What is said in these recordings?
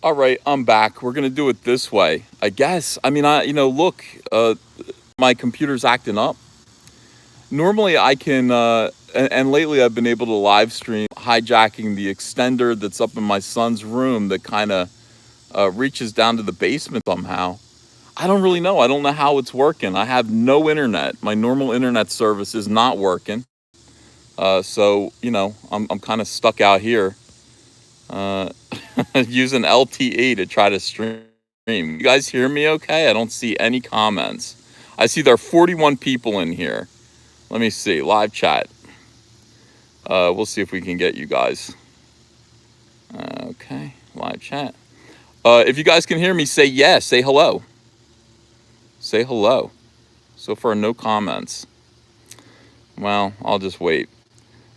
All right, I'm back. We're gonna do it this way, I guess. I mean, look, my computer's acting up. Normally, I can, and lately I've been able to live stream hijacking the extender that's up in my son's room that kind of reaches down to the basement somehow. I don't really know. I don't know how it's working. I have no internet. My normal internet service is not working. So I'm kind of stuck out here. Uh, using LTE to try to stream. You guys hear me okay? I don't see any comments. I see there are 41 people in here. Let me see. Live chat. We'll see if we can get you guys. Okay. Live chat. If you guys can hear me, say yes. Say hello. Say hello. So far, no comments. Well, I'll just wait.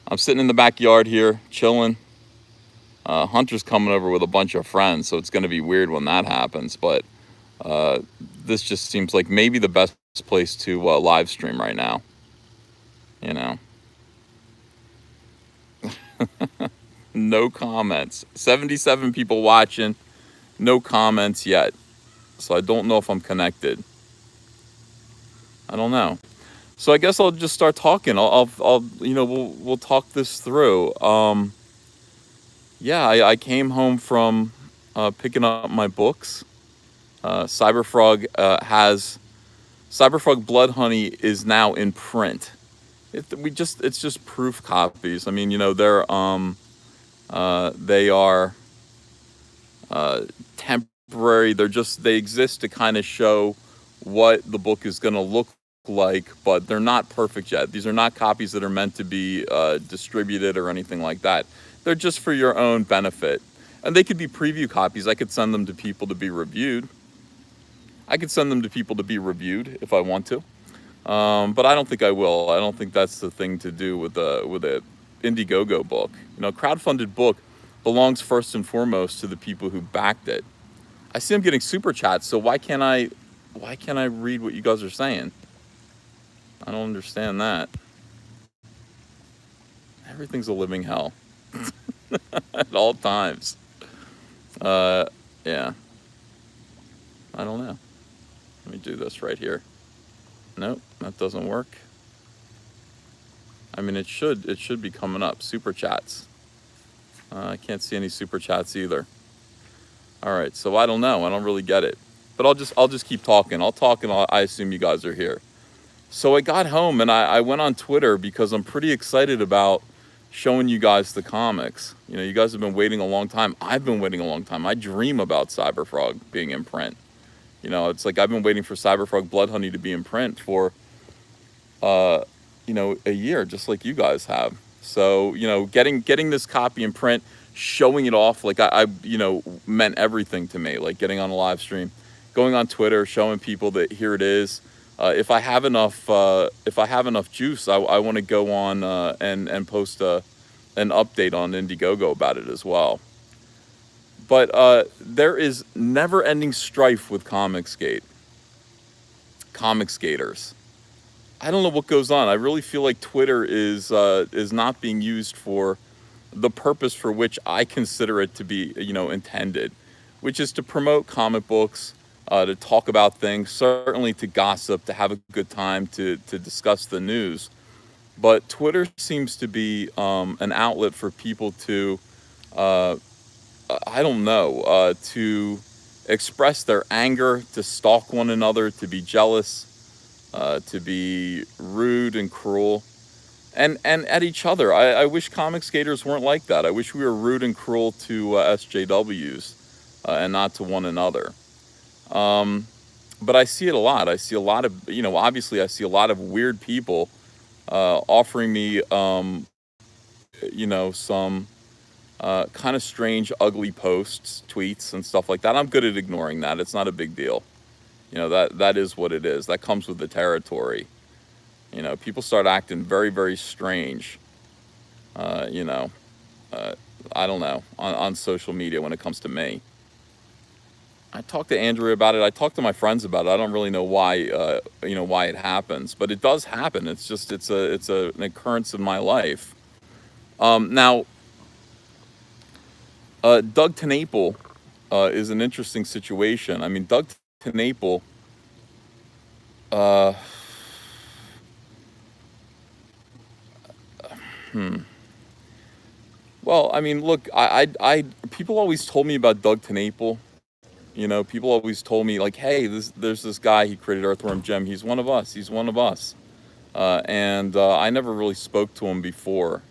I'm sitting in the backyard here, chilling. Hunter's coming over with a bunch of friends, so it's going to be weird when that happens. But this just seems like maybe the best place to live stream right now. You know, no comments. 77 people watching, no comments yet. So I don't know if I'm connected. I don't know. So I guess I'll just start talking. We'll talk this through. Yeah, I came home from picking up my books. Cyberfrog Blood Honey is now in print. It's just proof copies. I mean, they are temporary. They exist to kind of show what the book is going to look like, but they're not perfect yet. These are not copies that are meant to be distributed or anything like that. They're just for your own benefit. And they could be preview copies. I could send them to people to be reviewed. If I want to. But I don't think I will. I don't think that's the thing to do with a Indiegogo book. Crowdfunded book belongs first and foremost to the people who backed it. I see I'm getting super chats, so why can't I read what you guys are saying? I don't understand that. Everything's a living hell at all times. Yeah. I don't know. Let me do this right here. Nope, that doesn't work. I mean, it should be coming up. Super chats. I can't see any super chats either. All right, so I don't know. I don't really get it. But I'll just keep talking. I'll talk, and I assume you guys are here. So I got home and I went on Twitter because I'm pretty excited about showing you guys the comics. You guys have been waiting a long time. I've been waiting a long time. I dream about Cyberfrog being in print. It's like I've been waiting for Cyberfrog Blood Honey to be in print for, a year, just like you guys have. So, getting this copy in print, showing it off, like I meant everything to me. Like getting on a live stream, going on Twitter, showing people that here it is. If I have enough juice, I want to go on and post an update on Indiegogo about it as well. But there is never-ending strife with Comicsgate. Comicsgaters. I don't know what goes on. I really feel like Twitter is not being used for the purpose for which I consider it to be, intended, which is to promote comic books, to talk about things, certainly to gossip, to have a good time, to discuss the news. But Twitter seems to be an outlet for people to, to express their anger, to stalk one another, to be jealous, to be rude and cruel, and at each other. I wish comic skaters weren't like that. I wish we were rude and cruel to SJWs and not to one another. But I see it a lot. I see a lot of, obviously I see a lot of weird people offering me, some kind of strange, ugly posts, tweets, and stuff like that. I'm good at ignoring that. It's not a big deal. That is what it is. That comes with the territory. People start acting very, very strange, I don't know, on social media when it comes to me. I talked to Andrea about it. I talked to my friends about it. I don't really know why, why it happens, but it does happen. It's just, an occurrence in my life. Now, Doug Tennapel is an interesting situation. I mean, Doug Tennapel, uh, hmm. Well, I mean, look, people always told me about Doug Tennapel. You know, people always told me like, hey, there's this guy, he created Earthworm Jim. He's one of us. He's one of us. And I never really spoke to him before.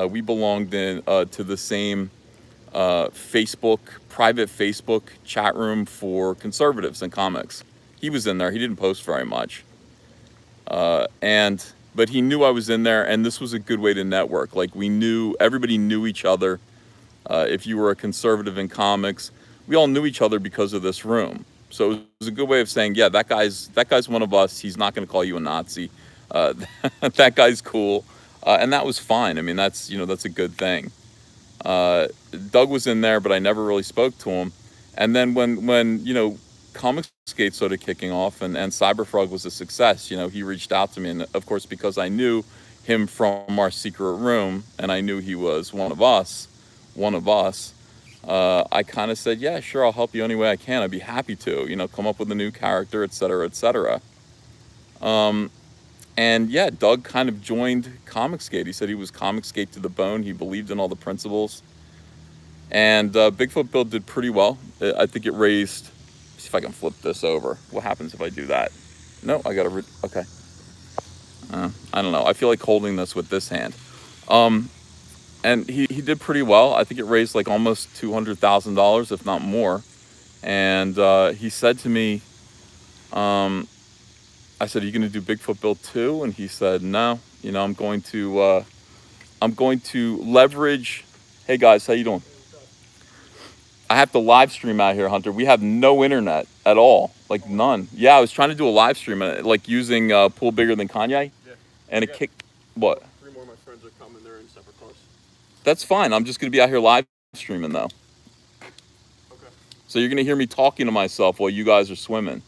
We belonged to the same private Facebook chat room for conservatives and comics. He was in there. He didn't post very much. But he knew I was in there, and this was a good way to network. Like, everybody knew each other. If you were a conservative in comics, we all knew each other because of this room. So it was a good way of saying, yeah, that guy's one of us. He's not going to call you a Nazi. That guy's cool. And that was fine. I mean, that's a good thing. Doug was in there, but I never really spoke to him. And then when Comicsgate started kicking off and Cyberfrog was a success, he reached out to me. And of course, because I knew him from our secret room and I knew he was one of us, I kind of said, yeah, sure, I'll help you any way I can. I'd be happy to, come up with a new character, et cetera, et cetera. And yeah, Doug kind of joined Comicsgate. He said he was Comicsgate to the bone. He believed in all the principles. And Bigfoot Build did pretty well. I think it raised, see if I can flip this over. What happens if I do that? No, I got to, okay. I don't know. I feel like holding this with this hand. And he did pretty well. I think it raised like almost $200,000, if not more. And he said to me, I said, are you going to do Bigfoot Build 2? And he said, no, I'm going to leverage. Hey guys, how you doing? I have to live stream out here, Hunter. We have no internet at all, like none. Yeah, I was trying to do a live stream, like using Pool Bigger Than Kanye. Yeah. And it kicked, what? 3 more of my friends are coming. They're in separate cars. That's fine. I'm just going to be out here live streaming though. Okay. So you're going to hear me talking to myself while you guys are swimming.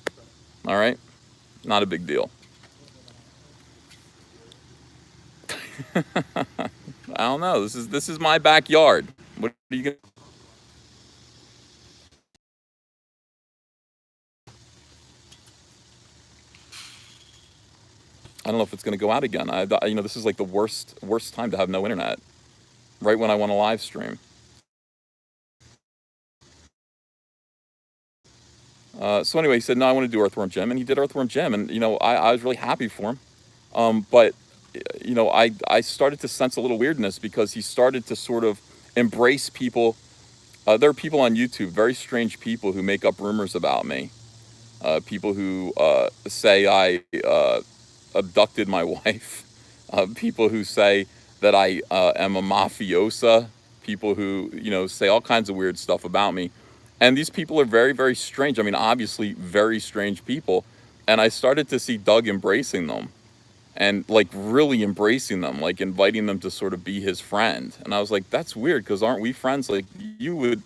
Okay. All right? Not a big deal. I don't know. This is my backyard. What are you gonna? I don't know if it's gonna go out again. This is like the worst time to have no internet. Right when I want to live stream. So anyway, he said, no, I want to do Earthworm Jim, and he did Earthworm Jim, and I was really happy for him. But I started to sense a little weirdness because he started to sort of embrace people. There are people on YouTube, very strange people who make up rumors about me. People who say I abducted my wife. People who say that I am a mafiosa. People who, say all kinds of weird stuff about me. And these people are very, very strange. I mean, obviously very strange people. And I started to see Doug embracing them. And like really embracing them, like inviting them to sort of be his friend. And I was like, that's weird, because aren't we friends? Like, you would,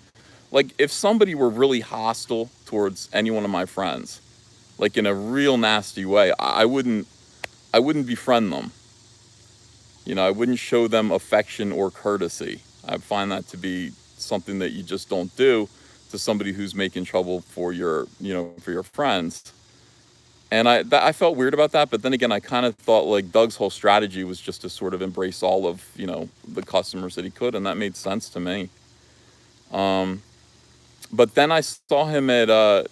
like, if somebody were really hostile towards any one of my friends, like in a real nasty way, I wouldn't befriend them. I wouldn't show them affection or courtesy. I find that to be something that you just don't do to somebody who's making trouble for your friends. And I felt weird about that, but then again, I kind of thought like Doug's whole strategy was just to sort of embrace all of, the customers that he could, and that made sense to me. But then I saw him at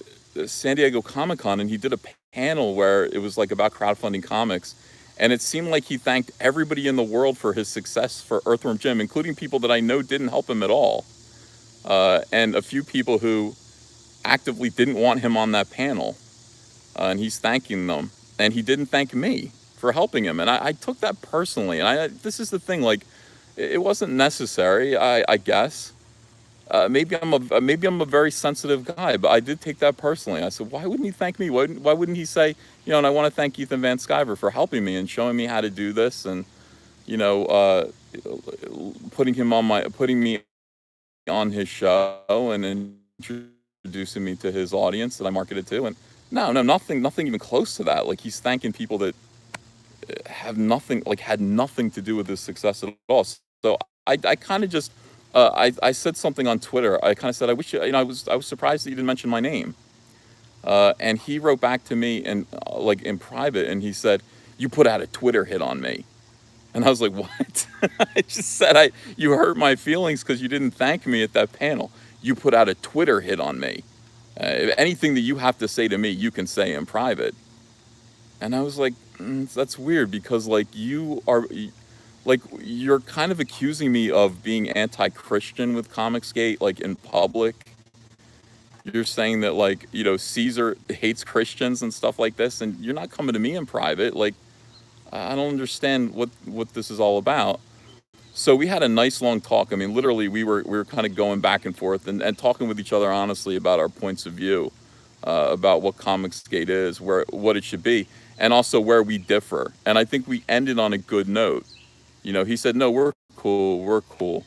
San Diego Comic-Con, and he did a panel where it was like about crowdfunding comics, and it seemed like he thanked everybody in the world for his success for Earthworm Jim, including people that I know didn't help him at all, and a few people who actively didn't want him on that panel. And he's thanking them, and he didn't thank me for helping him, and I took that personally. And this is the thing, like, it wasn't necessary, I guess. Maybe I'm a very sensitive guy, but I did take that personally. I said, why wouldn't he thank me? Why wouldn't he say, and I want to thank Ethan Van Sciver for helping me and showing me how to do this, and putting me on his show and introducing me to his audience that I marketed to. And no, nothing even close to that. Like, he's thanking people that had nothing to do with his success at all. So I kind of just I said something on Twitter. I kind of said, I wish I was surprised that you didn't mention my name. And he wrote back to me and like in private, and he said, "You put out a Twitter hit on me." And I was like, "What?" I just said, you hurt my feelings because you didn't thank me at that panel. You put out a Twitter hit on me. Anything that you have to say to me, you can say in private. And I was like, that's weird because like you're kind of accusing me of being anti-Christian with Comicsgate, like in public. You're saying that like, Caesar hates Christians and stuff like this, and you're not coming to me in private. Like, I don't understand what this is all about. So we had a nice long talk. I mean, literally, we were kind of going back and forth and talking with each other honestly about our points of view, about what Comicsgate is, what it should be, and also where we differ. And I think we ended on a good note. He said, "No, we're cool."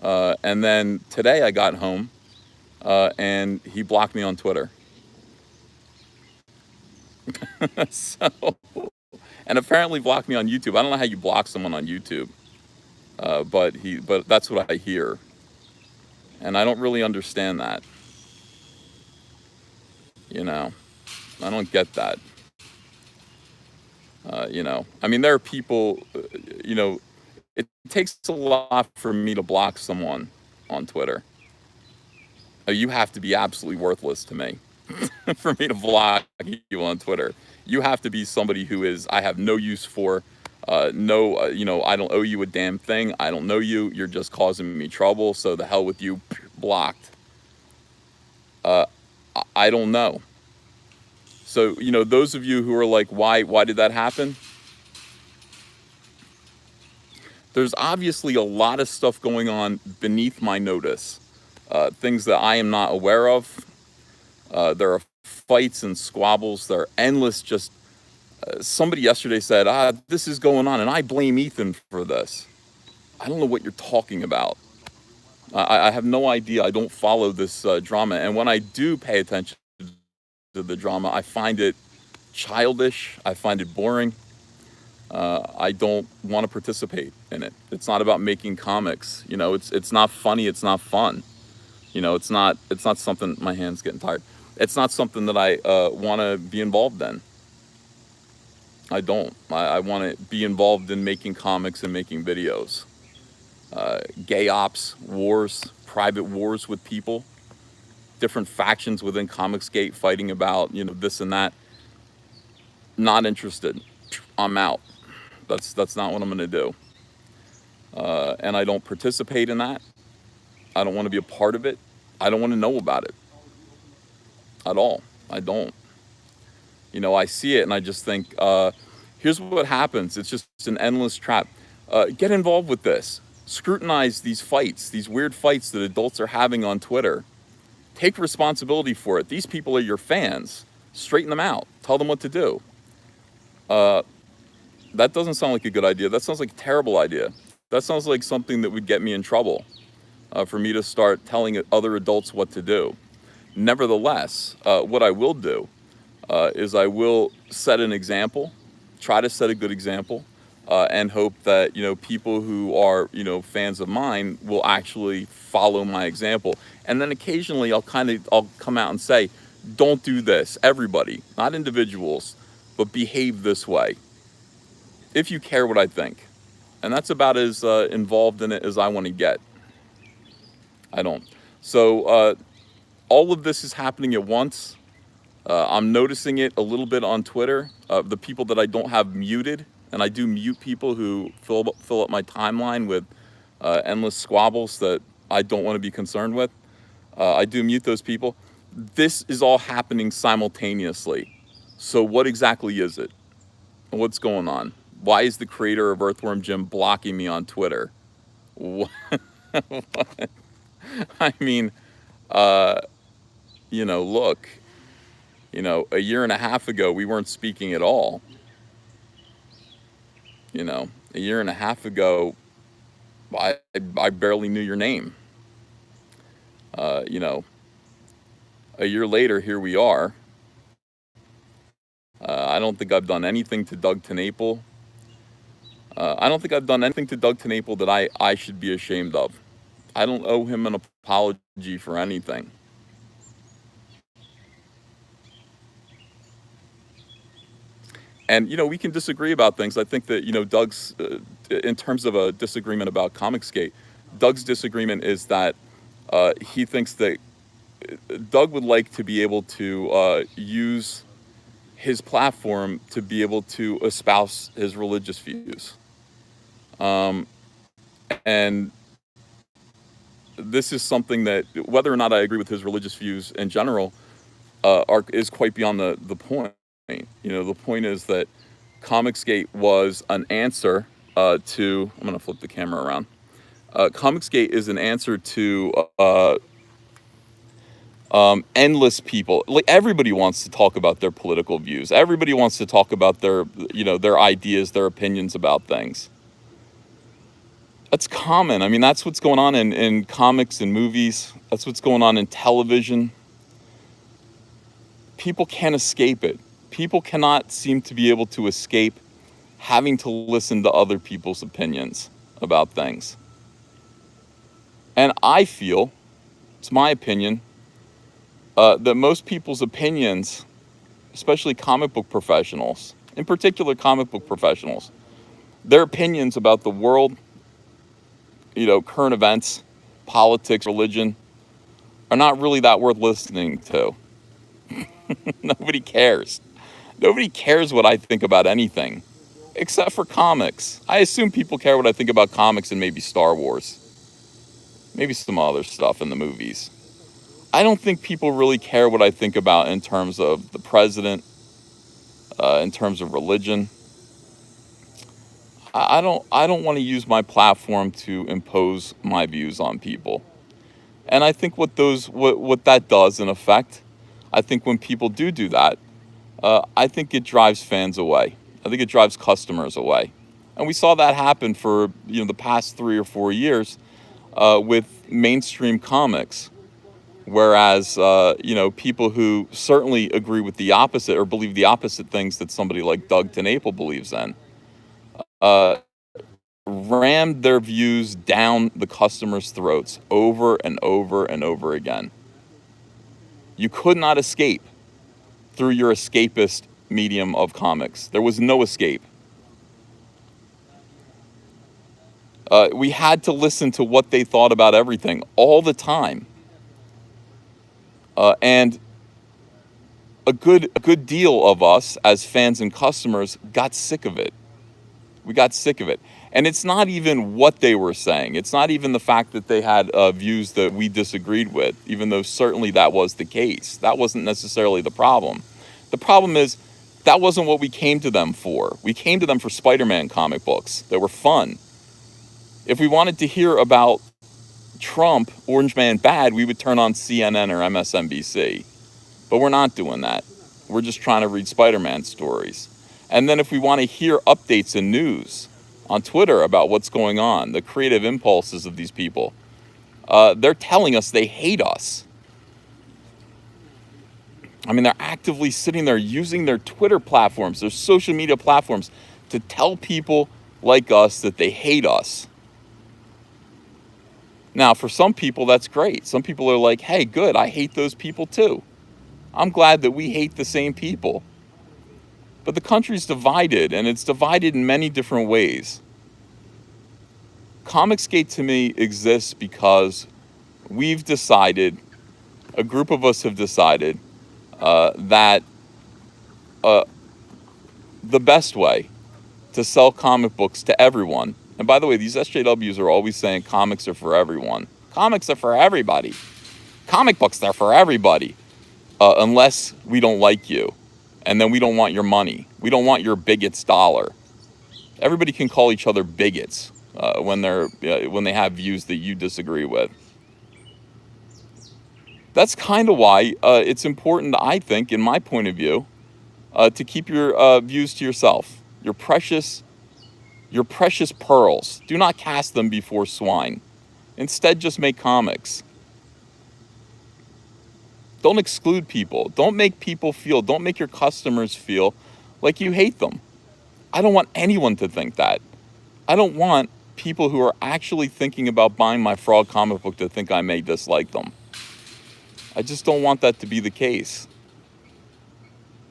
And then today I got home, and he blocked me on Twitter. So, and apparently blocked me on YouTube. I don't know how you block someone on YouTube, but that's what I hear, and I don't really understand that. I don't get that. I mean, there are people. It takes a lot for me to block someone on Twitter. You have to be absolutely worthless to me for me to block you on Twitter. You have to be somebody who I have no use for. No, I don't owe you a damn thing. I don't know you. You're just causing me trouble. So the hell with you, blocked. I don't know. So, those of you who are like, why did that happen? There's obviously a lot of stuff going on beneath my notice. Things that I am not aware of. There are fights and squabbles. There are endless somebody yesterday said, this is going on, and I blame Ethan for this. I don't know what you're talking about. I have no idea. I don't follow this drama. And when I do pay attention to the drama, I find it childish. I find it boring. I don't want to participate in it. It's not about making comics. It's not funny. It's not fun. It's not something. My hand's getting tired. It's not something that I want to be involved in. I don't. I want to be involved in making comics and making videos. Gay ops, wars, private wars with people, different factions within Comicsgate fighting about, this and that. Not interested. I'm out. That's not what I'm going to do. And I don't participate in that. I don't want to be a part of it. I don't want to know about it at all. I don't. I see it and I just think, here's what happens. It's just an endless trap. Get involved with this. Scrutinize these fights, these weird fights that adults are having on Twitter. Take responsibility for it. These people are your fans. Straighten them out. Tell them what to do. That doesn't sound like a good idea. That sounds like a terrible idea. That sounds like something that would get me in trouble, for me to start telling other adults what to do. Nevertheless, what I will do is I will set an example, try to set a good example, and hope that, people who are, fans of mine will actually follow my example. And then occasionally I'll come out and say, don't do this. Everybody, not individuals, but behave this way. If you care what I think. And that's about as involved in it as I want to get. I don't. So all of this is happening at once. I'm noticing it a little bit on Twitter. The people that I don't have muted, and I do mute people who fill up my timeline with endless squabbles that I don't want to be concerned with. I do mute those people. This is all happening simultaneously. So what exactly is it? What's going on? Why is the creator of Earthworm Jim blocking me on Twitter? What? I mean, look, a year and a half ago, we weren't speaking at all. A year and a half ago, I barely knew your name. A year later, here we are. I don't think I've done anything to Doug Tennapel. I don't think I've done anything to Doug Tennapel that I should be ashamed of, I don't owe him an apology for anything. And, we can disagree about things. I think that, Doug's, in terms of a disagreement about Comicsgate, Doug's disagreement is that he thinks that Doug would like to be able to use his platform to be able to espouse his religious views. And this is something that, whether or not I agree with his religious views in general, is quite beyond the point. The point is that Comicsgate was an answer to. I'm going to flip the camera around. Comicsgate is an answer to endless people. Like, everybody wants to talk about their political views. Everybody wants to talk about their ideas, their opinions about things. That's common. I mean, that's what's going on in comics and movies. That's what's going on in television. People can't escape it. People cannot seem to be able to escape having to listen to other people's opinions about things. And I feel, it's my opinion, that most people's opinions, especially comic book professionals, in particular comic book professionals, their opinions about the world, current events, politics, religion, are not really that worth listening to. Nobody cares. Nobody cares what I think about anything, except for comics. I assume people care what I think about comics and maybe Star Wars. Maybe some other stuff in the movies. I don't think people really care what I think about in terms of the president, in terms of religion. I don't want to use my platform to impose my views on people. And I think what that does in effect, I think when people do that, I think it drives fans away. I think it drives customers away. And we saw that happen for the past 3 or 4 years with mainstream comics. Whereas people who certainly agree with the opposite or believe the opposite things that somebody like Doug Tennapel believes in, rammed their views down the customers' throats over and over and over again. You could not escape through your escapist medium of comics. There was no escape. We had to listen to what they thought about everything all the time. And a good deal of us as fans and customers got sick of it. We got sick of it. And it's not even what they were saying. It's not even the fact that they had views that we disagreed with, even though certainly that was the case. That wasn't necessarily the problem. The problem is that wasn't what we came to them for. We came to them for Spider-Man comic books that were fun. If we wanted to hear about Trump, Orange Man bad, we would turn on CNN or MSNBC. But we're not doing that. We're just trying to read Spider-Man stories. And then if we want to hear updates and news on Twitter about what's going on, the creative impulses of these people, they're telling us they hate us. I mean, they're actively sitting there using their Twitter platforms, their social media platforms, to tell people like us that they hate us. Now, for some people, that's great. Some people are like, hey, good, I hate those people too. I'm glad that we hate the same people. But the country's divided, and it's divided in many different ways. Comicsgate to me exists because we've decided, a group of us have decided, that the best way to sell comic books to everyone, and by the way, these SJWs are always saying comics are for everyone. Comics are for everybody. Comic books, they're for everybody. Unless we don't like you. And then we don't want your money. We don't want your bigot's dollar. Everybody can call each other bigots when they have views that you disagree with. That's kind of why it's important, I think, in my point of view, to keep your views to yourself. Your precious pearls. Do not cast them before swine. Instead, just make comics. Don't exclude people. Don't make your customers feel like you hate them. I don't want anyone to think that. I don't want people who are actually thinking about buying my fraud comic book to think I may dislike them. I just don't want that to be the case.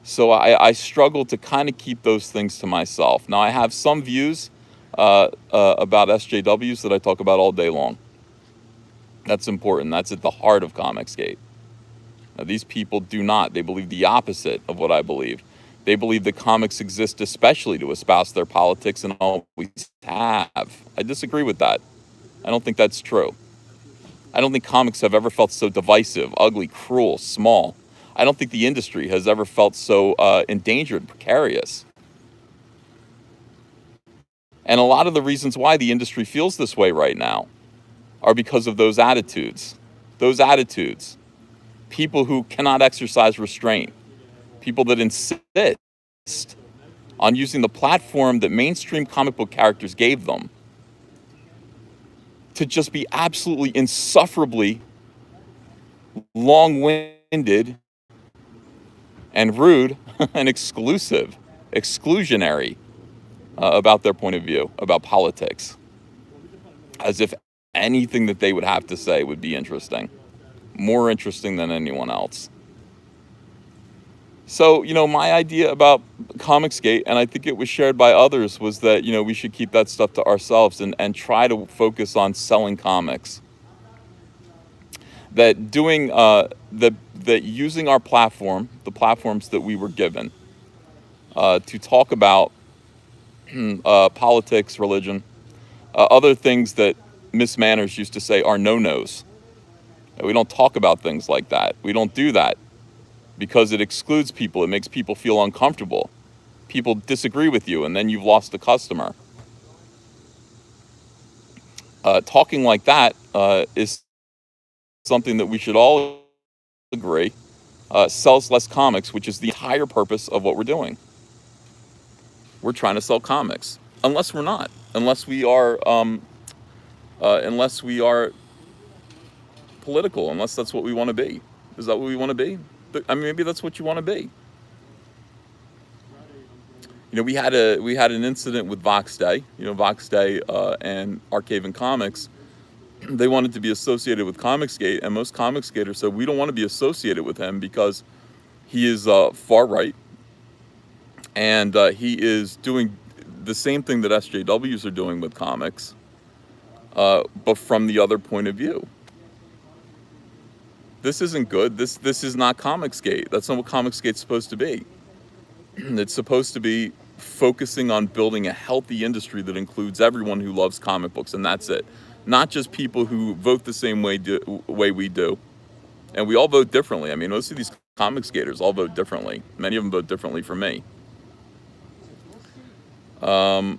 So I struggle to kind of keep those things to myself. Now, I have some views about SJWs that I talk about all day long. That's important. That's at the heart of Comicsgate. Now, these people do not. They believe the opposite of what I believe. They believe that comics exist especially to espouse their politics and always have. I disagree with that. I don't think that's true. I don't think comics have ever felt so divisive, ugly, cruel, small. I don't think the industry has ever felt so endangered, precarious. And a lot of the reasons why the industry feels this way right now are because of those attitudes. Those attitudes. People who cannot exercise restraint. People that insist on using the platform that mainstream comic book characters gave them to just be absolutely insufferably long-winded and rude and exclusionary about their point of view, about politics. As if anything that they would have to say would be interesting. More interesting than anyone else. So, my idea about Comicsgate, and I think it was shared by others, was that, we should keep that stuff to ourselves and try to focus on selling comics. That doing, that using our platform, the platforms that we were given, to talk about politics, religion, other things that Miss Manners used to say are no-nos. We don't talk about things like that. We don't do that because it excludes people. It makes people feel uncomfortable. People disagree with you, and then you've lost a customer. Talking like that is something that we should all agree sells less comics, which is the entire purpose of what we're doing. We're trying to sell comics, unless we're not. Unless we are political, unless that's what we want to be. Is that what we want to be? I mean, maybe that's what you want to be. We had an incident with Vox Day. Vox Day and Archaven Comics. They wanted to be associated with Comicsgate, and most Comicsgaters said we don't want to be associated with him because he is far right, and he is doing the same thing that SJWs are doing with comics, but from the other point of view. This isn't good. This is not Comicsgate. That's not what Comicsgate's supposed to be. It's supposed to be focusing on building a healthy industry that includes everyone who loves comic books, and that's it. Not just people who vote the same way we do. And we all vote differently. I mean, most of these Comicsgaters all vote differently. Many of them vote differently from me. But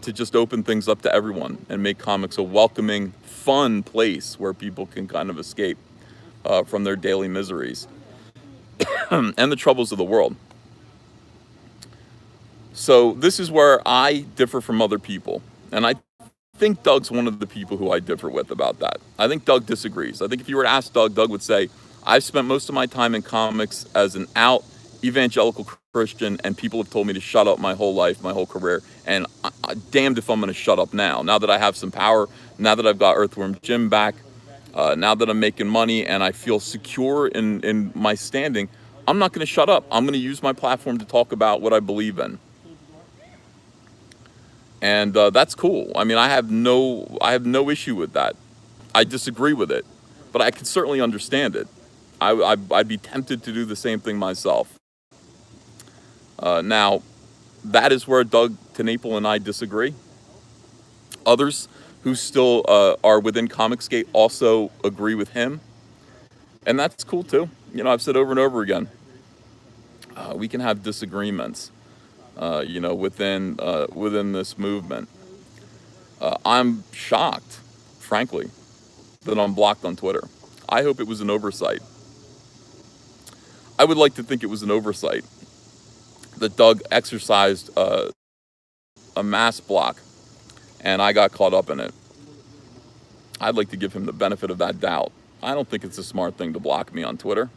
to just open things up to everyone and make comics a welcoming, fun place where people can kind of escape from their daily miseries and the troubles of the world. So this is where I differ from other people. And I think Doug's one of the people who I differ with about that. I think Doug disagrees. I think if you were to ask Doug, Doug would say, I've spent most of my time in comics as an out evangelical Christian, and people have told me to shut up my whole life, my whole career, and damned if I'm going to shut up now that I have some power, now that I've got Earthworm Jim back, now that I'm making money and I feel secure in my standing, I'm not going to shut up. I'm going to use my platform to talk about what I believe in. And that's cool. I mean, I have no issue with that. I disagree with it, but I can certainly understand it. I'd be tempted to do the same thing myself. Now, that is where Doug Tennapel and I disagree. Others who still are within Comicsgate also agree with him, and that's cool too. I've said over and over again, we can have disagreements. Within this movement. I'm shocked, frankly, that I'm blocked on Twitter. I hope it was an oversight. I would like to think it was an oversight that Doug exercised a mass block, and I got caught up in it. I'd like to give him the benefit of that doubt. I don't think it's a smart thing to block me on Twitter.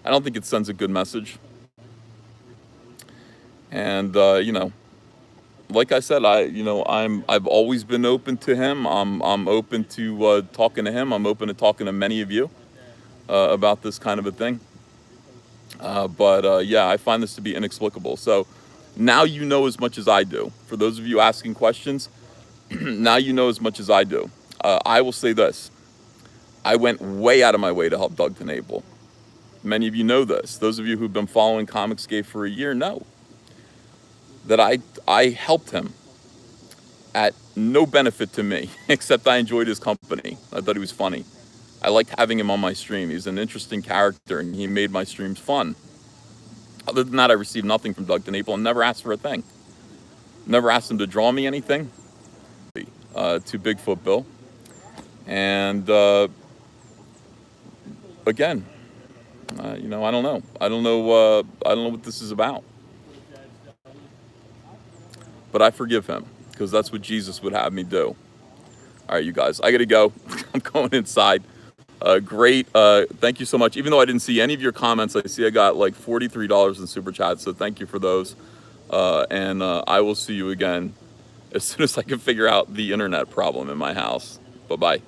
I don't think it sends a good message. And, like I said, I've always been open to him. I'm open to talking to him. I'm open to talking to many of you about this kind of a thing. But yeah, I find this to be inexplicable. So now you know as much as I do. For those of you asking questions, now you know as much as I do. I will say this. I went way out of my way to help Doug Tennapel. Many of you know this. Those of you who've been following Comicsgate for a year know that I helped him at no benefit to me, except I enjoyed his company. I thought he was funny. I liked having him on my stream. He's an interesting character, and he made my streams fun. Other than that, I received nothing from Doug Tennapel and never asked for a thing. Never asked him to draw me anything. To Bigfoot Bill. And again, I don't know. I don't know what this is about. But I forgive him, because that's what Jesus would have me do. All right, you guys, I gotta go. I'm going inside. Great. Thank you so much. Even though I didn't see any of your comments, I see I got like $43 in super chats. So thank you for those. And I will see you again as soon as I can figure out the internet problem in my house. Bye-bye.